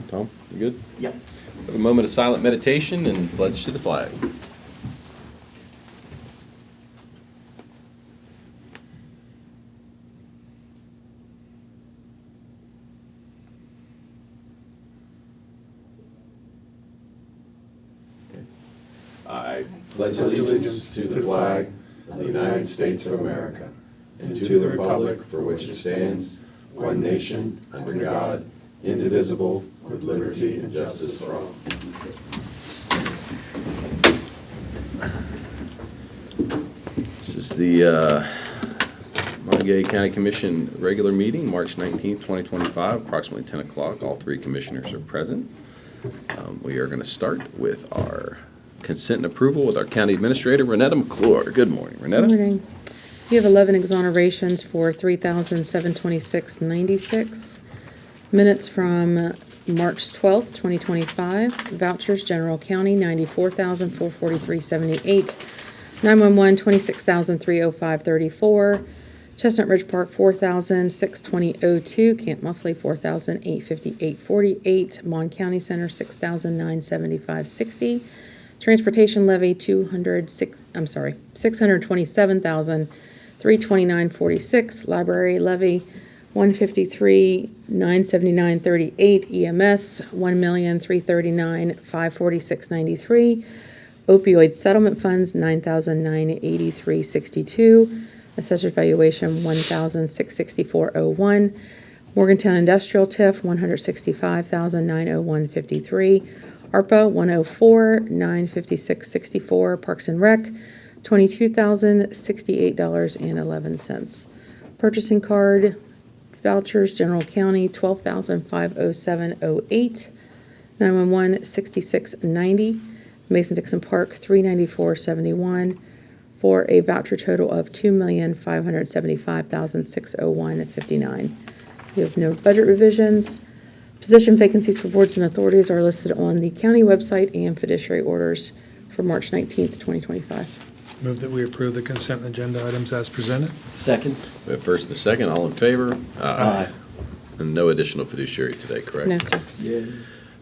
Tom, you good? Yep. Have a moment of silent meditation and pledge to the flag. I pledge allegiance to the flag of the United States of America and to the republic for which it stands, one nation, under God, indivisible, with liberty and justice for all. This is the Monongalia County Commission regular meeting, March 19th, 2025, approximately 10 o'clock. All three commissioners are present. We are going to start with our consent and approval with our county administrator, Renetta McClure. Good morning, Renetta. Good morning. You have 11 exonerations for $3,726.96. Minutes from March 12th, 2025. Vouchers, General County, $94,443.78. 911, $26,305.34. Chestnut Ridge Park, $4,620.02. Camp Muffley, $4,858.48. Mon County Center, $6,975.60. Transportation levy, $627,329.46. Library levy, $153,979.38. EMS, $1,339,546.93. Opioid settlement funds, $9,983.62. Assessor valuation, $1,664.01. Morgantown Industrial TIF, $165,901.53. ARPA, $104,956.64. Parks and Rec, $22,068.11. Purchasing card, vouchers, General County, $12,507.08. 911, $66.90. Mason-Dixon Park, $394.71. For a voucher total of $2,575,601.59. We have no budget revisions. Position vacancies for boards and authorities are listed on the county website and fiduciary orders for March 19th, 2025. Move that we approve the consent agenda items as presented. Second. We have first and second. All in favor? Aye. And no additional fiduciary today, correct? No, sir. Yeah.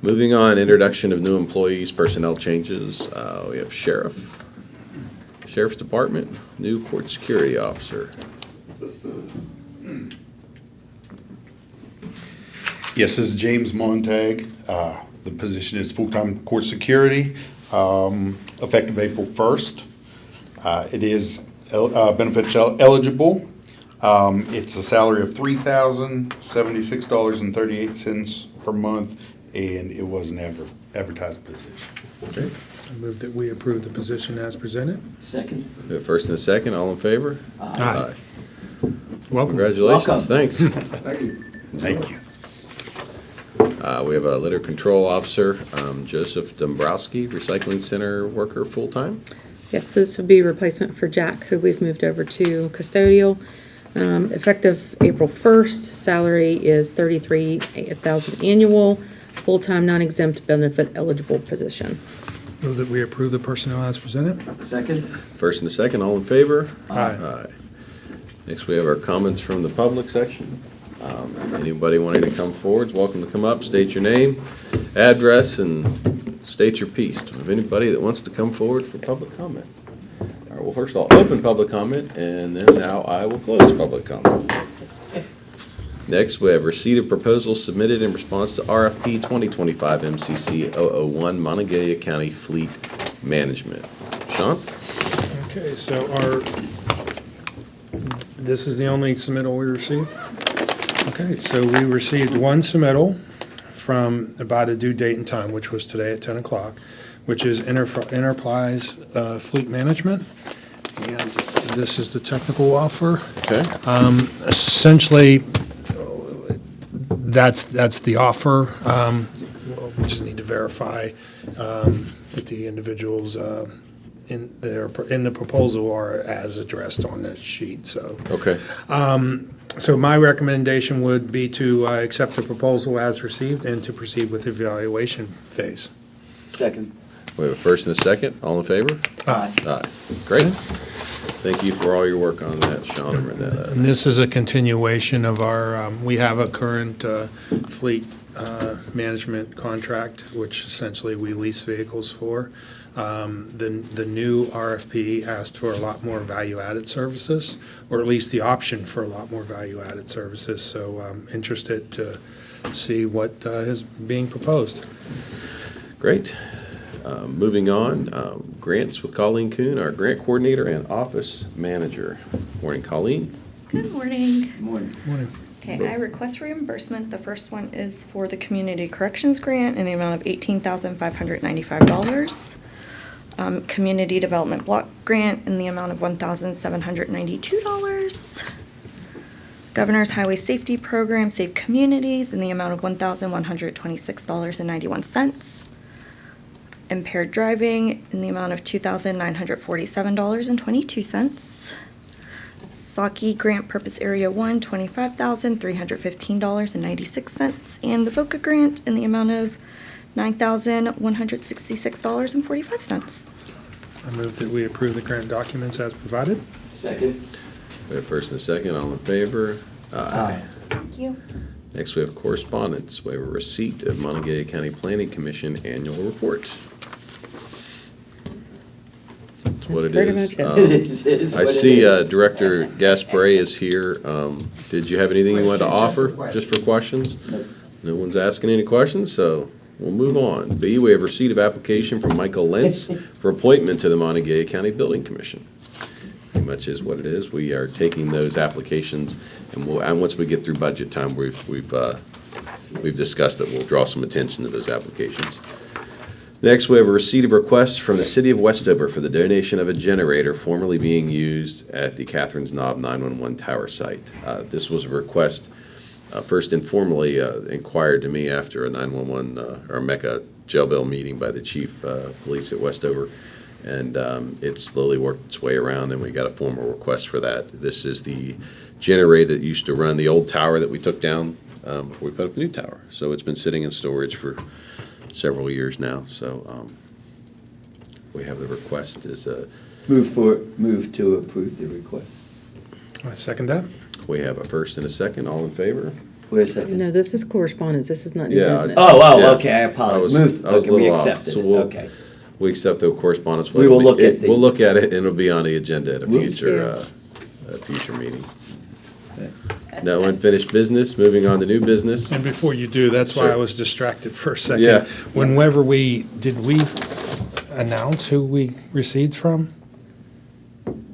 Moving on, introduction of new employees, personnel changes. We have Sheriff's Department, new court security officer. Yes, this is James Montag. The position is full-time court security, effective April 1st. It is beneficial eligible. It's a salary of $3,076.38 per month, and it was an advertised position. Okay. I move that we approve the position as presented. Second. We have first and a second. All in favor? Aye. Welcome. Congratulations. Welcome. Thanks. Thank you. We have a litter control officer, Joseph Dombrowski, recycling center worker, full-time. Yes, so this would be a replacement for Jack, who we've moved over to custodial. Effective April 1st, salary is $33,000 annual, full-time non-exempt benefit eligible position. Move that we approve the personnel as presented. Second. First and a second. All in favor? Aye. Aye. Next, we have our comments from the public section. Anybody wanting to come forward is welcome to come up, state your name, address, and state your piece. Do we have anybody that wants to come forward for public comment? All right, well, first I'll open public comment, and then now I will close public comment. Next, we have receipt of proposals submitted in response to RFP 2025 MCC 001 Monongalia County Fleet Management. Sean? Okay, so this is the only submittal we received? Okay, so we received one submittal from about a due date and time, which was today at 10 o'clock, which is Enterprise Fleet Management. And this is the technical offer. Okay. Essentially, that's the offer. We just need to verify that the individuals in the proposal are as addressed on the sheet, so. Okay. So my recommendation would be to accept the proposal as received and to proceed with the evaluation phase. Second. We have a first and a second. All in favor? Aye. Aye. Great. Thank you for all your work on that, Sean and Renetta. And this is a continuation of our, we have a current fleet management contract, which essentially we lease vehicles for. The new RFP asked for a lot more value-added services, or at least the option for a lot more value-added services. So I'm interested to see what is being proposed. Great. Moving on, grants with Colleen Kuhn, our grant coordinator and office manager. Morning, Colleen. Good morning. Morning. Morning. Okay, I request reimbursement. The first one is for the Community Corrections Grant in the amount of $18,595. Community Development Block Grant in the amount of $1,792. Governor's Highway Safety Program, Safe Communities, in the amount of $1,126.91. Impaired driving in the amount of $2,947.22. Saki Grant Purpose Area 1, $25,315.96. And the VOCA Grant in the amount of $9,166.45. I move that we approve the grant documents as provided. Second. We have first and a second, all in favor? Aye. Thank you. Next, we have correspondence. We have a receipt of Monongalia County Planning Commission annual report. That's what it pretty is. much it. It is I what it see is. Director Gaspray is here. Did you have anything you wanted to offer, just for questions? Nope. No one's asking any questions, so we'll move on. B, we have receipt of application from Michael Lentz for appointment to the Monongalia County Building Commission. Pretty much is what it is. We are taking those applications, and once we get through budget time, we've discussed that we'll draw some attention to those applications. Next, we have a receipt of requests from the City of Westover for the donation of a generator formerly being used at the Catherine's Knob 911 tower site. This was a request first informally inquired to me after a 911 or MECA jail bill meeting by the chief police at Westover, and it slowly worked its way around, and we got a formal request for that. This is the generator that used to run the old tower that we took down before we put up the new tower. So it's been sitting in storage for several years now. So we have the request is Move to approve the request. I second that. we have a first and a second. All in favor? Wait a second. No, this is correspondence. This is not new Yeah, business. Yeah. Okay, I apologize. I was Move, a okay, we little off. accepted So it, we'll- okay. We accept the correspondence. We will look at the- We'll look at it, and it'll be on the agenda at a Whoops. future meeting. No unfinished business, moving on to new business. And before you do, that's why I Sure. was distracted for a second. Yeah. Whenever did we announce who we received from?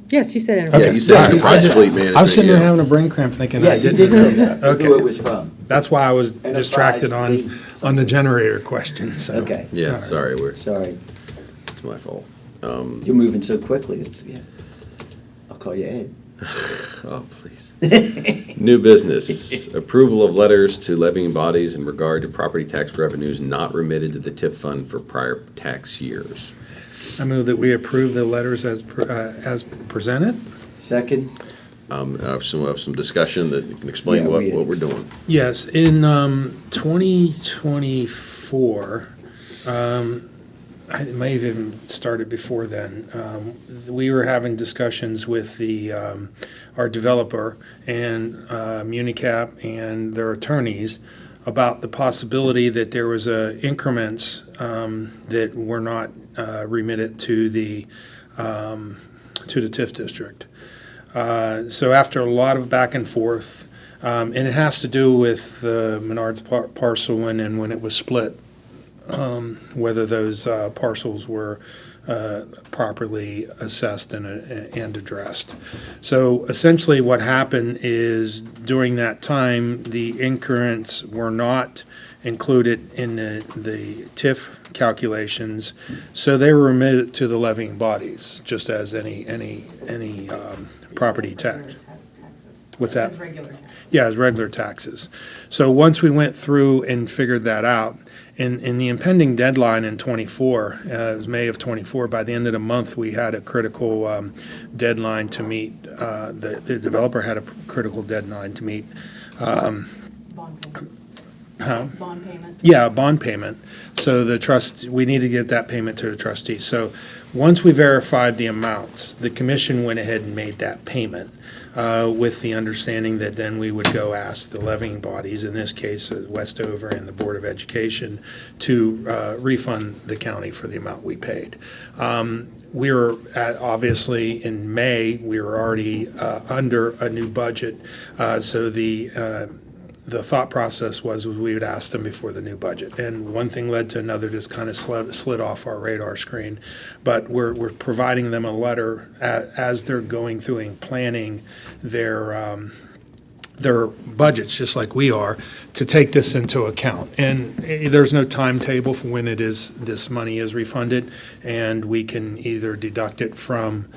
Yes, you said Yeah, enterprise. you said All right. enterprise fleet management. I was sitting there yeah. having a brain cramp thinking Yeah, I you didn't did say announce that, that. who it Okay. was from. That's why I was Enterprise distracted on fleet. the generator question, so. Okay. Yeah, All right. sorry, Sorry, it's my fault. you're moving so quickly, yeah. I'll call you Ed. Oh, please. New business, approval of letters to levying bodies in regard to property tax revenues not remitted to the TIF fund for prior tax years. I move that we approve the letters as presented. Second, I have some discussion that you can explain Yeah, what we had we're doing. Yes, in 2024, it may have even started before then, we were having discussions with our developer and Municap and their attorneys about the possibility that there was increments that were not remitted to the TIF district. So after a lot of back and forth, and it has to do with Menard's parcel and when it was split, whether those parcels were properly assessed and addressed. So essentially what happened is during that time, the increments were not included in the TIF calculations, so they were remitted to the levying bodies, just as any property tax. What's that? As regular tax. Yeah, as regular taxes. So once we went through and figured that out, in the impending deadline in '24, it was May of '24, by the end of the month, we had a critical deadline to meet. The developer had a critical deadline to meet. Bond payment. Bond payment? Yeah, a bond payment. So we need to get that payment to the trustee. So once we verified the amounts, the commission went ahead and made that payment with the understanding that then we would go ask the levying bodies, in this case, Westover and the Board of Education, to refund the county for the amount we paid. We were obviously in May, we were already under a new budget, so the thought process was we would ask them before the new budget. And one thing led to another, just kind of slid off our radar screen. But we're providing them a letter as they're going through and planning their budgets, just like we are, to take this into account. And there's no timetable for when this money is refunded, and we can either deduct it from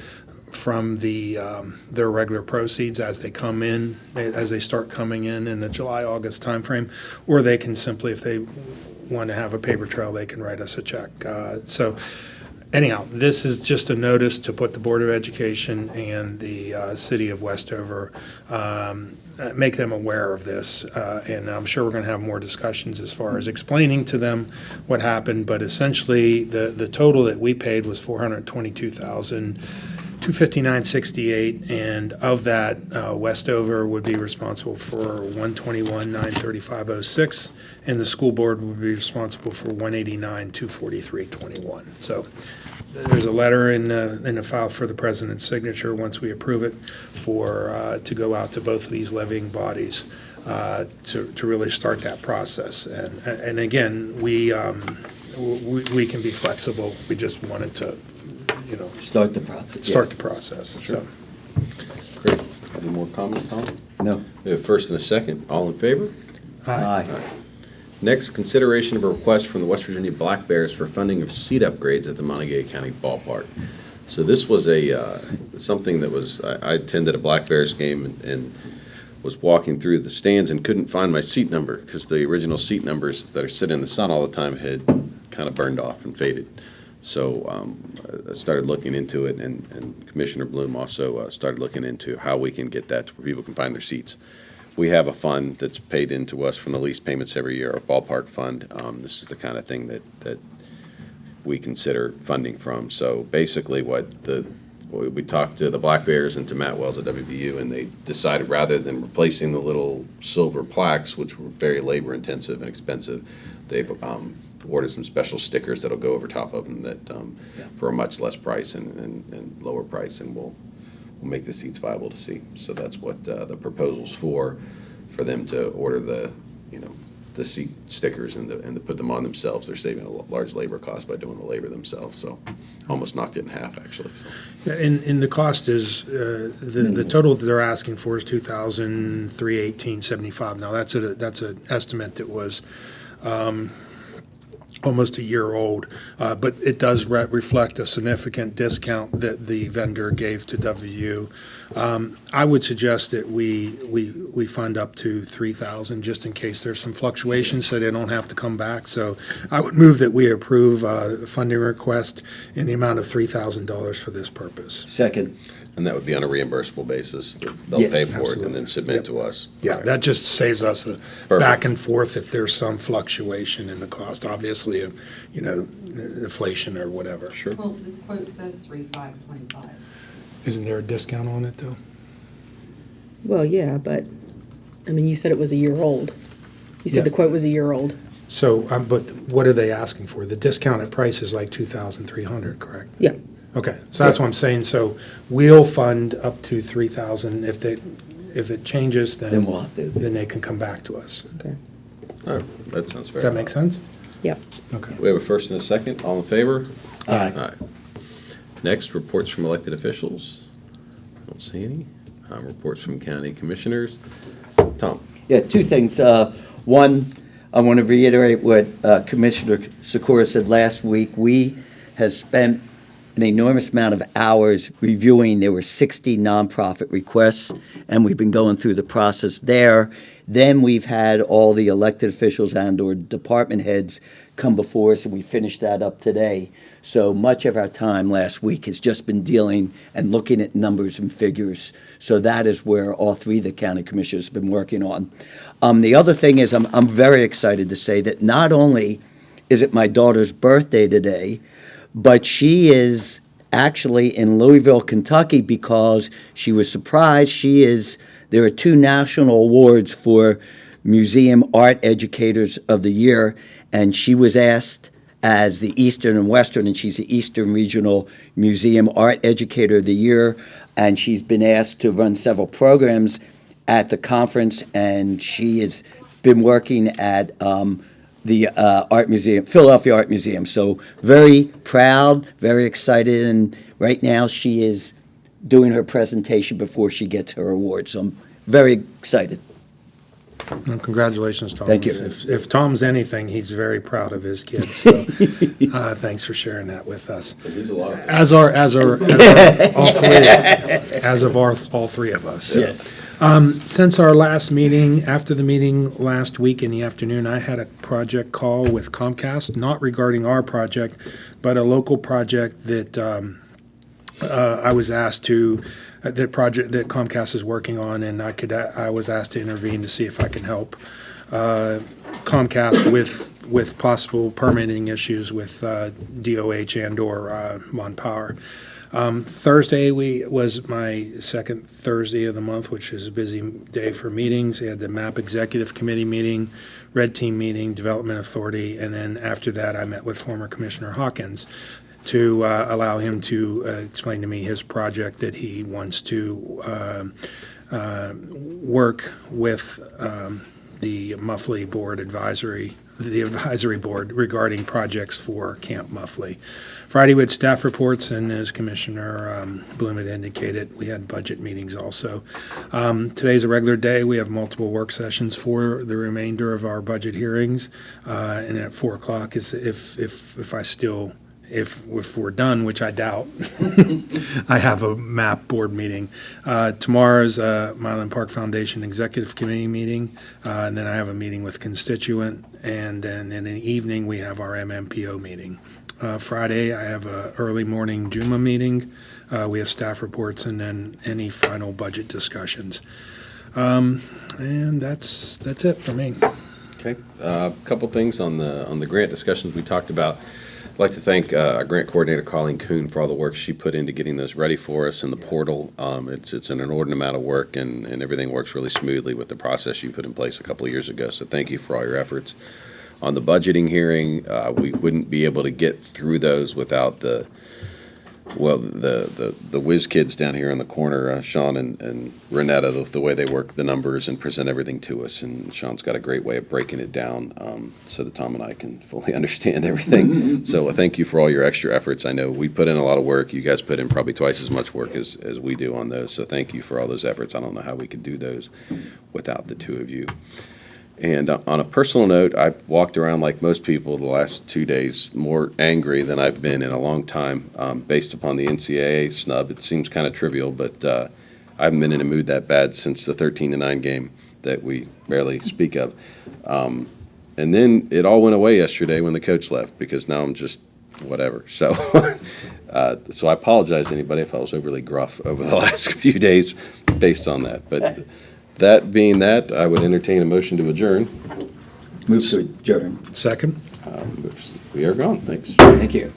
their regular proceeds as they come in, as they start coming in the July-August timeframe, or they can simply, if they want to have a paper trail, they can write us a check. So anyhow, this is just a notice to put the Board of Education and the City of Westover, make them aware of this. And I'm sure we're going to have more discussions as far as explaining to them what happened. But essentially, the total that we paid was $422,259.68, and of that, Westover would be responsible for $121,935.06, and the school board would be responsible for $189,243.21. So there's a letter in the file for the president's signature once we approve it to go out to both of these levying bodies to really start that process. And again, we can be flexible. We just wanted to Start the process. start the process. So, Great. Any more comments, Tom? No. We have a first and a second. All in favor? Aye. Next, consideration of a request from the West Virginia Black Bears for funding of seat upgrades at the Monongalia County Ballpark. So this was something that was, I attended a Black Bears game and was walking through the stands and couldn't find my seat number because the original seat numbers that are sitting in the sun all the time had kind of burned off and faded. So I started looking into it, and Commissioner Bloom also started looking into how we can get that to where people can find their seats. We have a fund that's paid into us from the lease payments every year, our ballpark fund. This is the kind of thing that we consider funding from. So basically we talked to the Black Bears and to Matt Wells at WVU, and they decided rather than replacing the little silver plaques, which were very labor intensive and expensive, they've ordered some special stickers that'll go over top of them that for a much less price and lower price, and we'll make the seats viable to see. So that's what the proposal's for them to order the seat stickers and to put them on themselves. They're saving a large labor cost by doing the labor themselves. So almost knocked it in half, actually. So. and the cost is the total that they're asking for is $2,318.75. Now that's an estimate that was almost a year old, but it does reflect a significant discount that the vendor gave to WVU. I would suggest that we fund up to $3,000 just in case there's some fluctuation, so they don't have to come back. So I would move that we approve the funding request in the amount of $3,000 for this purpose. Second. And that would be on a reimbursable basis. They'll Yes, pay for it absolutely. and then submit to us. Yeah, Right. that just saves us a Perfect. back and forth if there's some fluctuation in the cost, obviously, inflation or whatever. Sure. Well, this quote says 3,525. Isn't there a discount on it, though? Well, yeah, but, I mean, you said it was a year old. You said the Yeah. quote was a year old. So, but what are they asking for? The discounted price is like $2,300, correct? Yeah. Okay, so that's what I'm saying. So we'll fund up to $3,000. If it changes, Then we'll have to. then they can come back to us. Okay. All right, that sounds fair. Does that make sense? Yep. Okay. We have a first and a second. All in favor? Aye. Aye. Next, reports from elected officials. Don't see any. Reports from county commissioners. Tom? Yeah, two things. One, I want to reiterate what Commissioner Sikora said last week. We have spent an enormous amount of hours reviewing. There were 60 nonprofit requests, and we've been going through the process there. Then we've had all the elected officials and/or department heads come before us, and we finished that up today. So much of our time last week has just been dealing and looking at numbers and figures. So that is where all three of the county commissioners have been working on. The other thing is I'm very excited to say that not only is it my daughter's birthday today, but she is actually in Louisville, Kentucky, because she was surprised. There are 2 national awards for Museum Art Educators of the Year, and she was asked as the Eastern and Western, and she's the Eastern Regional Museum Art Educator of the Year, and she's been asked to run several programs at the conference, and she has been working at the Art Museum, Philadelphia Art Museum. So very proud, very excited, and right now she is doing her presentation before she gets her award. So I'm very excited. Well, congratulations, Tom. Thank you. If Tom's anything, he's very proud of his kids. So, thanks for sharing that with us. There's a lot of. As are all three of us. Yes. Since our last meeting, after the meeting last week in the afternoon, I had a project call with Comcast, not regarding our project, but a local project that I was asked to. That project that Comcast is working on, and I was asked to intervene to see if I can help Comcast with possible permitting issues with DOH and/or Mon Power. Thursday was my second Thursday of the month, which is a busy day for meetings. We had the MAP Executive Committee meeting, Red Team meeting, Development Authority, and then after that I met with former Commissioner Hawkins to allow him to explain to me his project that he wants to work with the Muffley Board advisory board regarding projects for Camp Muffley. Friday we had staff reports, and as Commissioner Bloom had indicated, we had budget meetings also. Today's a regular day. We have multiple work sessions for the remainder of our budget hearings, and at 4 o'clock is if we're done, which I doubt, I have a MAP board meeting. Tomorrow's Mylan Park Foundation Executive Committee meeting, and then I have a meeting with constituent, and then in the evening we have our MMPO meeting. Friday I have a early morning JUMA meeting. We have staff reports and then any final budget discussions. And that's it for me. Okay, a couple things on the grant discussions we talked about. I'd like to thank our grant coordinator, Colleen Kuhn, for all the work she put into getting those ready for us in the portal. It's an inordinate amount of work, and everything works really smoothly with the process you put in place a couple of years ago. So thank you for all your efforts. On the budgeting hearing, we wouldn't be able to get through those without the whiz kids down here in the corner, Sean and Renetta, the way they work the numbers and present everything to us. And Sean's got a great way of breaking it down so that Tom and I can fully understand everything. So thank you for all your extra efforts. I know we put in a lot of work. You guys put in probably twice as much work as we do on those. So thank you for all those efforts. I don't know how we could do those without the two of you. And on a personal note, I walked around like most people the last 2 days, more angry than I've been in a long time, based upon the NCAA snub. It seems kind of trivial, but I haven't been in a mood that bad since the 13-9 game that we barely speak of. And then it all went away yesterday when the coach left, because now I'm just whatever. So, so I apologize to anybody if I was overly gruff over the last few days based on that. But that being that, I would entertain a motion to adjourn. Move to adjourn. Second? We are gone. Thanks. Thank you.